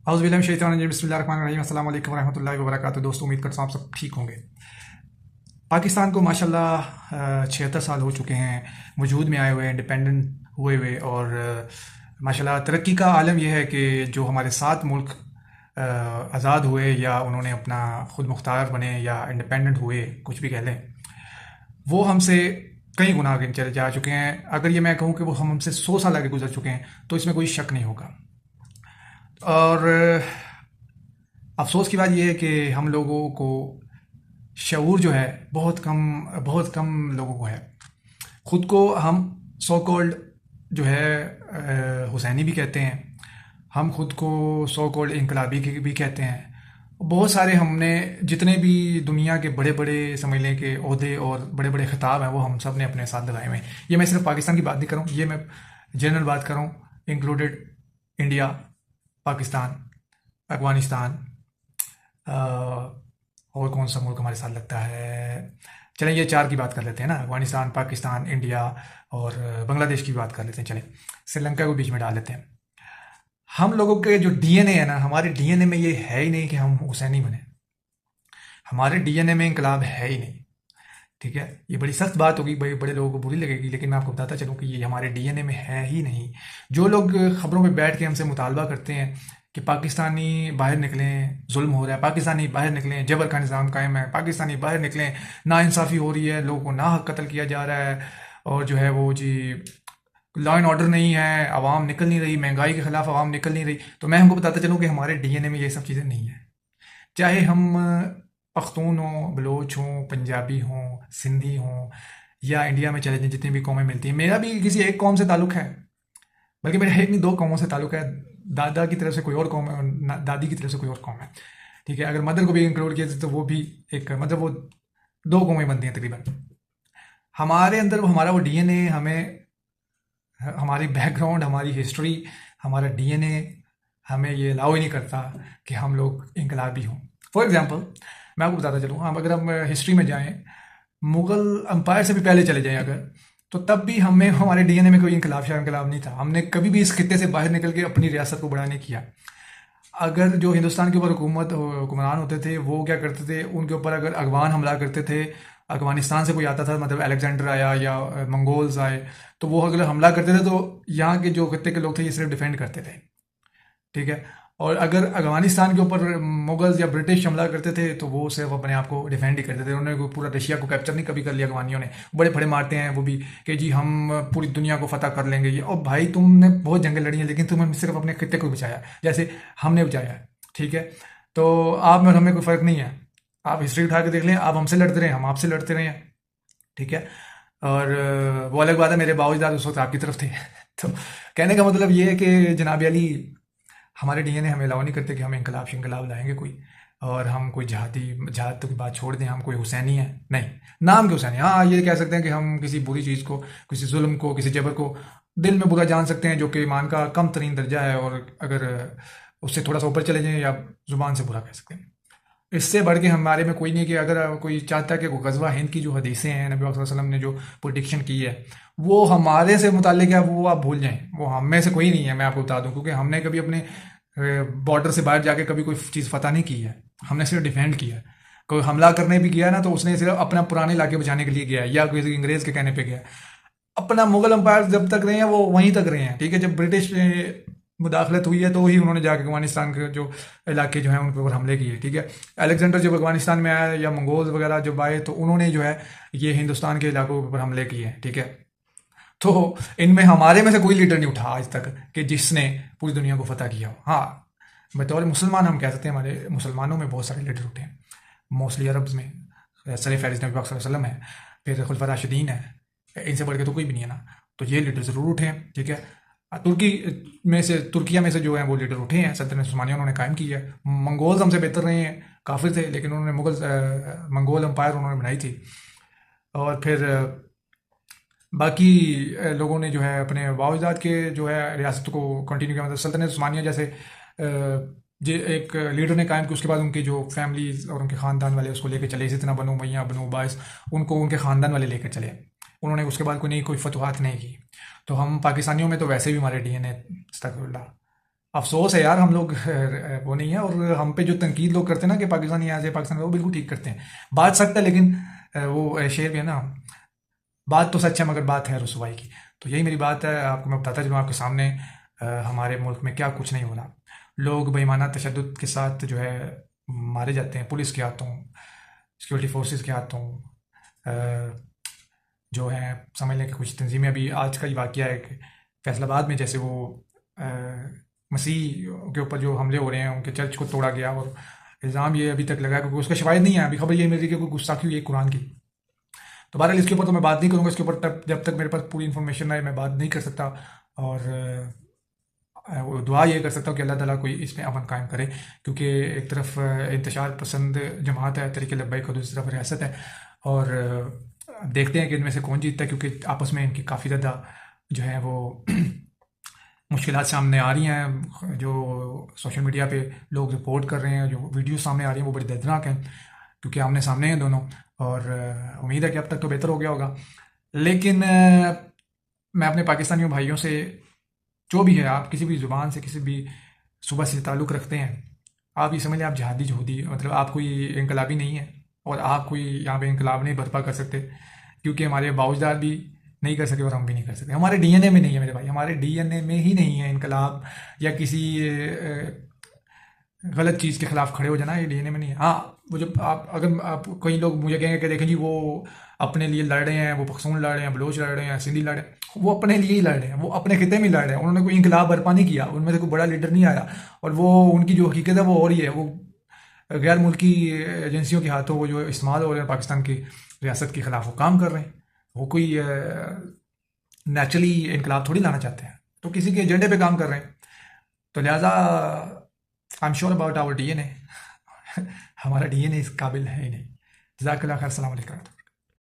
बिस्मिल्लाह अस्सलाम वालेकुम रहमतुल्लाहि व बरकातुहू। दोस्तों, उम्मीद करता हूँ आप सब ठीक होंगे। पाकिस्तान को माशाल्लाह 76 साल हो चुके हैं वजूद में आए हुए, इंडिपेंडेंट हुए हुए, और माशाल्लाह तरक्की का आलम यह है कि जो हमारे 7 मुल्क आज़ाद हुए या उन्होंने अपना खुद मुख्तार बने या इंडिपेंडेंट हुए, कुछ भी कह लें, वो हमसे कई गुना आगे चले जा चुके हैं। अगर ये मैं कहूँ कि वो हमसे 100 साल आगे गुजर चुके हैं तो इसमें कोई शक नहीं होगा। और अफसोस की बात यह है कि हम लोगों को शऊर जो है बहुत कम लोगों को है। ख़ुद को हम सो कॉल्ड जो है हुसैनी भी कहते हैं, हम खुद को सो कॉल्ड इनकलाबी भी कहते हैं। बहुत सारे हमने जितने भी दुनिया के बड़े बड़े समझ लें कि ओहदे और बड़े बड़े खिताब हैं वो हम सब ने अपने साथ लगाए हुए हैं। ये मैं सिर्फ पाकिस्तान की बात नहीं कर रहा हूँ, ये मैं जनरल बात कर रहा हूँ, इंक्लूडेड इंडिया, पाकिस्तान, अफगानिस्तान, और कौन सा मुल्क हमारे साथ लगता है। चलें ये 4 की बात कर लेते हैं ना, अफगानिस्तान, पाकिस्तान, इंडिया और बांग्लादेश की बात कर लेते हैं। चलें श्रीलंका को बीच में डाल लेते हैं। हम लोगों के जो डीएनए है ना, हमारे डीएनए में ये है ही नहीं कि हम हुसैनी बने। हमारे डीएनए में इंकलाब है ही नहीं। ठीक है, ये बड़ी सख्त बात होगी, बड़े लोगों को बुरी लगेगी, लेकिन मैं आपको बताता चलूँ कि ये हमारे डीएनए में है ही नहीं। जो लोग खबरों में बैठ के हमसे मुतालबा करते हैं कि पाकिस्तानी बाहर निकलें, जुल्म हो रहा है, पाकिस्तानी बाहर निकलें, जबर का निज़ाम कायम है, पाकिस्तानी बाहर निकलें, नाइंसाफ़ी हो रही है, लोगों को नाहक कत्ल किया जा रहा है, और जो है वो जी लॉ एंड ऑर्डर नहीं है, आवाम निकल नहीं रही, महंगाई के ख़िलाफ़ आवाम निकल नहीं रही, तो मैं हमको बताता चलूँ कि हमारे डीएनए में ये सब चीज़ें नहीं हैं। चाहे हम पख्तून हों, बलोच हों, पंजाबी हों, सिंधी हों, या इंडिया में चले जाएं जितनी भी कौमें मिलती हैं। मेरा भी किसी एक कौम से ताल्लुक़ है, बल्कि मेरा एक नहीं 2 कौमों से ताल्लुक़ है। दादा की तरफ से कोई और कौम है और दादी की तरफ से कोई और कौम है। ठीक है, अगर मदर को भी इंक्लूड किया जाए तो वो भी एक, मतलब वो 2 कौमें बनती हैं तकरीबन। हमारे अंदर वो हमारा वो डीएनए, हमें हमारी बैकग्राउंड, हमारी हिस्ट्री, हमारा डीएनए हमें ये अलाउ ही नहीं करता कि हम लोग इनकलाबी हों। फॉर एग्जांपल मैं आपको बताता चलूँ, अगर हम हिस्ट्री में जाएं, मुग़ल अम्पायर से भी पहले चले जाएं अगर, तो तब भी हमें हमारे डीएनए में कोई इनकलाब नहीं था। हमने कभी भी इस खित्ते से बाहर निकल के अपनी रियासत को बड़ा नहीं किया। अगर जो हिंदुस्तान के ऊपर हुक्मरान होते थे वो क्या करते थे, उनके ऊपर अगर अफगान हमला करते थे, अफगानिस्तान से कोई आता था, मतलब अलेक्जेंडर आया या मंगोल्स आए, तो वो अगर हमला करते थे तो यहाँ के जो खित्ते के लोग थे ये सिर्फ डिफेंड करते थे। ठीक है, और अगर अफगानिस्तान के ऊपर मुगल्स या ब्रिटिश हमला करते थे तो वो सिर्फ अपने आप को डिफेंड ही करते थे। उन्होंने पूरा रशिया को कैप्चर नहीं कभी कर लिया अफगानियों ने। बड़े बड़े मारते हैं वो भी कि जी हम पूरी दुनिया को फतह कर लेंगे ये। और भाई तुमने बहुत जंगें लड़ी हैं, लेकिन तुमने सिर्फ अपने खित्ते को बचाया जैसे हमने बचाया है। ठीक है, तो आप में हमें कोई फ़र्क नहीं है। आप हिस्ट्री उठा के देख लें, आप हमसे लड़ते रहे, हम आपसे लड़ते रहे हैं। ठीक है, और वो अलग बात है मेरे बावजूद उस वक्त आपकी तरफ थे। तो कहने का मतलब ये है कि जनाब अली, हमारे डीएनए हमें अलाउ नहीं करते कि हम इनकलाब लाएंगे कोई, और हम कोई जहाद तो की बात छोड़ दें, हम कोई हुसैनी है नहीं, नाम के हुसैनी। हाँ, ये कह सकते हैं कि हम किसी बुरी चीज़ को, किसी जुल्म को, किसी जबर को दिल में बुरा जान सकते हैं, जो कि ईमान का कम तरीन दर्जा है, और अगर उससे थोड़ा सा ऊपर चले जाएं या ज़ुबान से बुरा कह सकते हैं। इससे बढ़ के हमारे में कोई नहीं कि अगर कोई चाहता है कि गज़वा हिंद की जो हदीसें हैं, नबी सल्लल्लाहु अलैहि वसल्लम ने जो प्रोडिक्शन की है वो हमारे से मुताल्लिक है, वो आप भूल जाएं। वो हम में से कोई नहीं है, मैं आपको बता दूं, क्योंकि हमने कभी अपने बॉर्डर से बाहर जाके कभी कोई चीज़ फतह नहीं की है। हमने सिर्फ डिफेंड किया है। कोई हमला करने भी गया ना तो उसने सिर्फ अपना पुराने इलाके बचाने के लिए गया है, या किसी अंग्रेज़ के कहने पे गया है। अपना मुगल अम्पायर जब तक रहे हैं वो वहीं तक रहे हैं। ठीक है, जब ब्रिटिश मुदाखलत हुई है तो ही उन्होंने जाके अफगानिस्तान के जो इलाके जो हैं उनके ऊपर हमले किए। ठीक है, अलेक्जेंडर जब अफगानिस्तान में आया या मंगोल्स वगैरह जब आए तो उन्होंने जो है ये हिंदुस्तान के इलाकों के ऊपर हमले किए। ठीक है, तो इनमें हमारे में से कोई लीडर नहीं उठा आज तक कि जिसने पूरी दुनिया को फतह किया हो। हाँ, बतौर मुसलमान हम कह सकते हैं हमारे मुसलमानों में बहुत सारे लीडर उठे हैं, मोस्टली अरब्स में सर फहरिस्त नबी पाक सल्लल्लाहु अलैहि वसल्लम है, फिर खुलफा राशिदीन है, इनसे बढ़ के तो कोई भी नहीं है ना। तो ये लीडर ज़रूर उठे हैं। ठीक है, तुर्किया में से जो है वो लीडर उठे हैं, सल्तनत उस्मानिया उन्होंने कायम की है। मंगोल्स हमसे बेहतर रहे हैं, काफिर थे, लेकिन उन्होंने मंगोल एम्पायर उन्होंने बनाई थी। और फिर बाकी लोगों ने जो है अपने बावजदाद के जो है रियासत को कंटिन्यू किया, मतलब सल्तनत उस्मानिया जैसे एक लीडर ने कायम किया, उसके बाद उनकी जो फैमिली और उनके ख़ानदान वाले उसको लेकर चले। इसी तरह बनु उमय्या, बनु उबाइस, उनको उनके ख़ानदान वाले लेकर चले। उन्होंने उसके बाद कोई फतवाहत नहीं की। तो हम पाकिस्तानियों में तो वैसे भी हमारे डीएनए अस्तगफिरुल्लाह افسوس ہے یار، ہم لوگ وہ نہیں ہے، اور ہم پہ جو تنقید لوگ کرتے ہیں نا کہ پاکستانی آج ہے پاکستان وہ بالکل ٹھیک کرتے ہیں، بات سچ ہے لیکن وہ شعر بھی ہے نا، بات تو سچ ہے مگر بات ہے رسوائی کی. تو یہی میری بات ہے، آپ کو میں بتاتا چلوں آپ کے سامنے ہمارے ملک میں کیا کچھ نہیں ہو رہا. لوگ بے ایمانہ تشدد کے ساتھ جو ہے مارے جاتے ہیں پولیس کے ہاتھوں، سیکورٹی فورسز کے ہاتھوں. جو ہیں سمجھ لیں کہ کچھ تنظیمیں، ابھی آج کا ہی واقعہ ہے کہ فیصل آباد میں جیسے وہ مسیح کے اوپر جو حملے ہو رہے ہیں، ان کے چرچ کو توڑا گیا، اور الزام یہ ابھی تک لگا ہے کیونکہ اس کا شواہد نہیں ہے، ابھی خبر یہ مل رہی ہے کہ کوئی گستاخی ہوئی ہے قرآن کی. تو بہرحال اس کے اوپر تو میں بات نہیں کروں گا، اس کے اوپر جب تک میرے پاس پوری انفارمیشن آئے میں بات نہیں کر سکتا. اور وہ دعا یہ کر سکتا ہوں کہ اللہ تعالیٰ کوئی اس میں امن قائم کرے، کیونکہ ایک طرف انتشار پسند جماعت ہے طریق لبیک، اور دوسری طرف ریاست ہے. اور دیکھتے ہیں کہ ان میں سے کون جیتتا ہے، کیونکہ آپس میں ان کی کافی زیادہ جو ہے وہ مشکلات سامنے آ رہی ہیں. جو سوشل میڈیا پہ لوگ رپورٹ کر رہے ہیں، جو ویڈیو سامنے آ رہی ہیں وہ بڑی دردناک ہیں، کیونکہ آمنے سامنے ہیں دونوں. اور امید ہے کہ اب تک تو بہتر ہو گیا ہوگا، لیکن میں اپنے پاکستانی بھائیوں سے، جو بھی ہے آپ کسی بھی زبان سے کسی بھی صوبہ سے تعلق رکھتے ہیں، آپ یہ سمجھ لیں آپ جہادی جہودی، مطلب آپ کوئی انقلابی نہیں ہے، اور آپ کوئی یہاں پہ انقلاب نہیں برپا کر سکتے، کیونکہ ہمارے باوجداد بھی نہیں کر سکے اور ہم بھی نہیں کر سکتے. ہمارے ڈی این اے میں نہیں ہے میرے بھائی، ہمارے ڈی این اے میں ہی نہیں ہے انقلاب یا کسی غلط چیز کے خلاف کھڑے ہو جانا، یہ ڈی این اے میں نہیں ہے. ہاں وہ جب اگر آپ کئی لوگ مجھے کہیں گے کہ دیکھیں جی وہ اپنے لیے لڑ رہے ہیں، وہ پختون لڑ رہے ہیں، بلوچ لڑ رہے ہیں، سندھی لڑ رہے ہیں، وہ اپنے لیے ہی لڑ رہے ہیں، وہ اپنے خطے میں لڑ رہے ہیں، انہوں نے کوئی انقلاب برپا نہیں کیا، ان میں سے کوئی بڑا لیڈر نہیں آیا، اور وہ ان کی جو حقیقت ہے وہ ہو رہی ہے، وہ غیر ملکی ایجنسیوں کے ہاتھوں وہ جو استعمال ہو رہے ہیں پاکستان کی ریاست کے خلاف، وہ کام کر رہے ہیں. وہ کوئی نیچرلی انقلاب تھوڑی لانا چاہتے ہیں، تو کسی کے ایجنڈے پہ کام کر رہے ہیں. تو لہٰذا I am sure about our D N A. ہمارا ڈی این اے اس قابل ہے ہی نہیں. جزاک اللہ خیر، السلام علیکم.